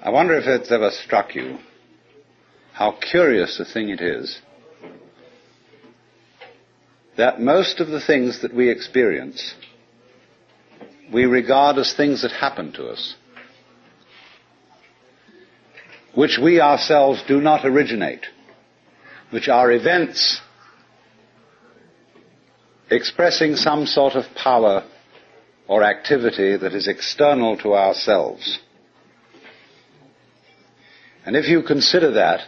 I wonder if it's ever struck you how curious a thing it is that most of the things that we experience we regard as things that happen to us, which we ourselves do not originate, which are events expressing some sort of power or activity that is external to ourselves. And if you consider that,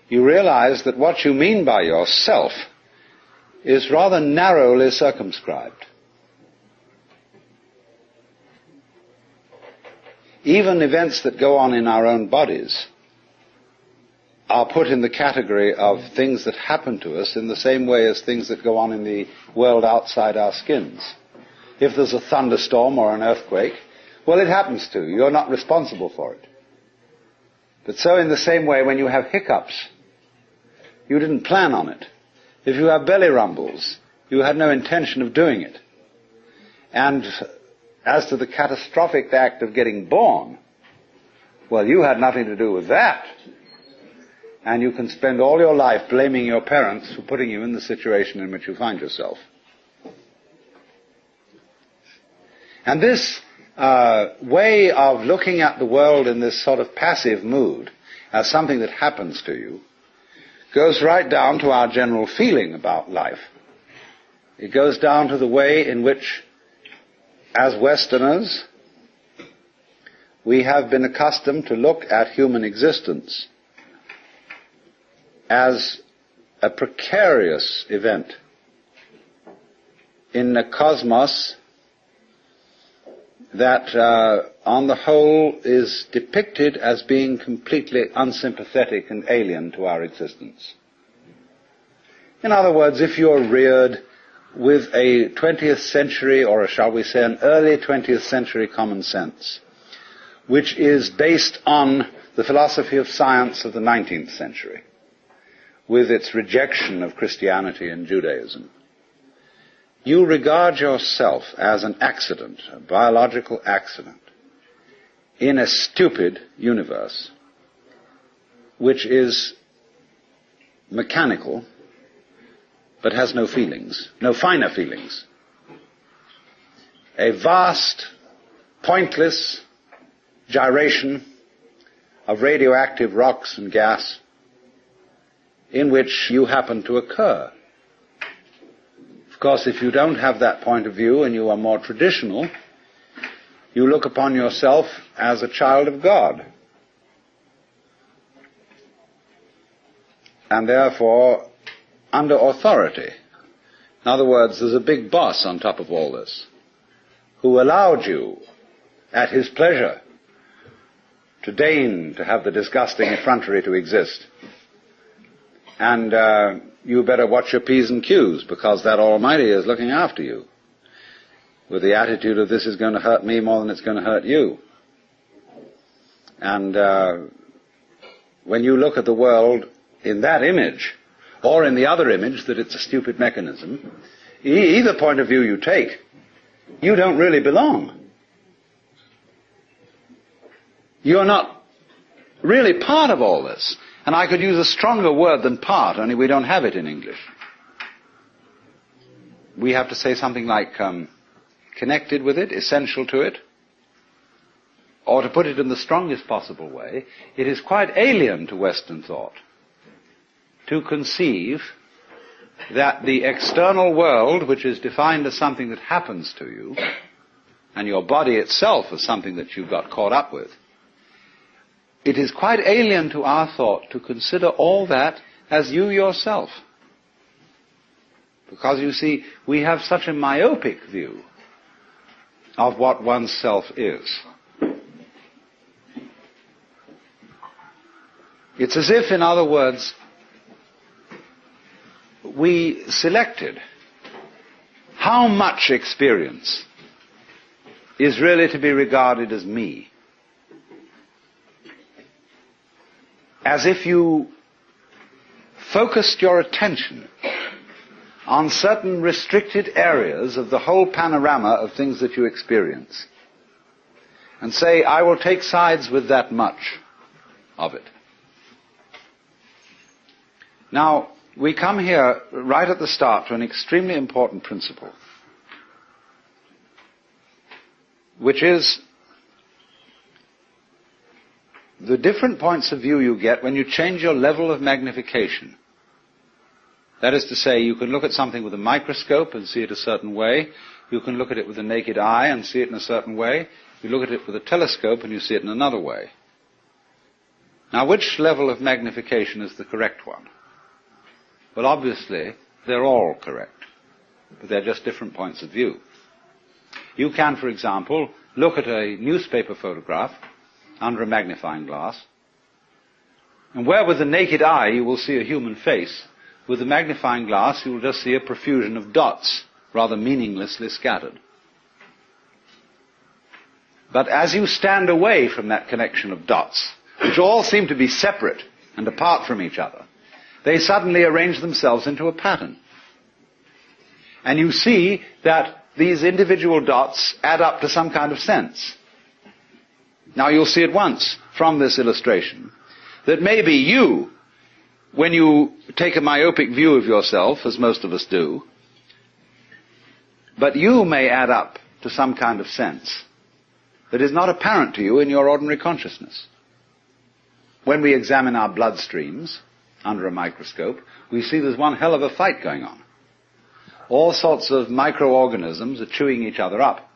you realize that what you mean by yourself is rather narrowly circumscribed. Even events that go on in our own bodies are put in the category of things that happen to us in the same way as things that go on in the world outside our skins. If there's a thunderstorm or an earthquake, well, it happens to you. You're not responsible for it. But so in the same way, when you have hiccups, you didn't plan on it. If you have belly rumbles, you had no intention of doing it. And as to the catastrophic act of getting born, well, you had nothing to do with that. And you can spend all your life blaming your parents for putting you in the situation in which you find yourself. And this way of looking at the world in this sort of passive mood, as something that happens to you, goes right down to our general feeling about life. It goes down to the way in which, as Westerners, we have been accustomed to look at human existence as a precarious event in a cosmos that, on the whole, is depicted as being completely unsympathetic and alien to our existence. In other words, if you're reared with a 20th century, or shall we say an early 20th century common sense, which is based on the philosophy of science of the 19th century, with its rejection of Christianity and Judaism, you regard yourself as an accident, a biological accident, in a stupid universe, which is mechanical, but has no feelings, no finer feelings. A vast, pointless gyration of radioactive rocks and gas in which you happen to occur. Of course, if you don't have that point of view and you are more traditional, you look upon yourself as a child of God. And therefore, under authority. In other words, there's a big boss on top of all this, who allowed you, at his pleasure, to deign to have the disgusting effrontery to exist. And you better watch your P's and Q's, because that Almighty is looking after you, with the attitude of this is going to hurt me more than it's going to hurt you. And when you look at the world in that image, or in the other image, that it's a stupid mechanism, either point of view you take, you don't really belong. You're not really part of all this. And I could use a stronger word than part, only we don't have it in English. We have to say something like connected with it, essential to it. Or to put it in the strongest possible way, it is quite alien to Western thought to conceive that the external world, which is defined as something that happens to you, and your body itself as something that you got caught up with, it is quite alien to our thought to consider all that as you yourself. Because, you see, we have such a myopic view of what oneself is. It's as if, in other words, we selected how much experience is really to be regarded as me. As if you focused your attention on certain restricted areas of the whole panorama of things that you experience. and say, I will take sides with that much of it. Now, we come here right at the start to an extremely important principle, which is the different points of view you get when you change your level of magnification. That is to say, you can look at something with a microscope and see it a certain way. You can look at it with the naked eye and see it in a certain way. You look at it with a telescope and you see it in another way. Now, which level of magnification is the correct one? Well, obviously, they're all correct, but they're just different points of view. You can, for example, look at a newspaper photograph under a magnifying glass, and where with the naked eye you will see a human face, with the magnifying glass you will just see a profusion of dots, rather meaninglessly scattered. But as you stand away from that connection of dots, which all seem to be separate and apart from each other, they suddenly arrange themselves into a pattern. And you see that these individual dots add up to some kind of sense. Now you'll see at once from this illustration that maybe you, when you take a myopic view of yourself, as most of us do, but you may add up to some kind of sense that is not apparent to you in your ordinary consciousness. When we examine our bloodstreams under a microscope, we see there's one hell of a fight going on. All sorts of microorganisms are chewing each other up.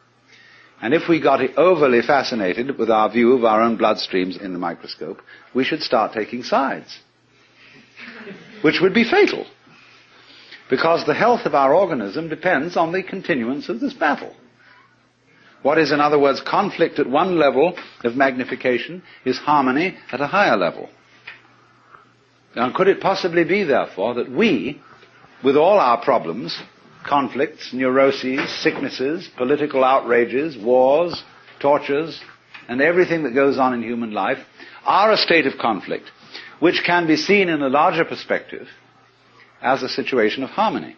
And if we got overly fascinated with our view of our own bloodstreams in the microscope, we should start taking sides, which would be fatal, because the health of our organism depends on the continuance of this battle. What is, in other words, conflict at one level of magnification is harmony at a higher level. Now, could it possibly be, therefore, that we, with all our problems, conflicts, neuroses, sicknesses, political outrages, wars, tortures, and everything that goes on in human life, are a state of conflict which can be seen in a larger perspective as a situation of harmony?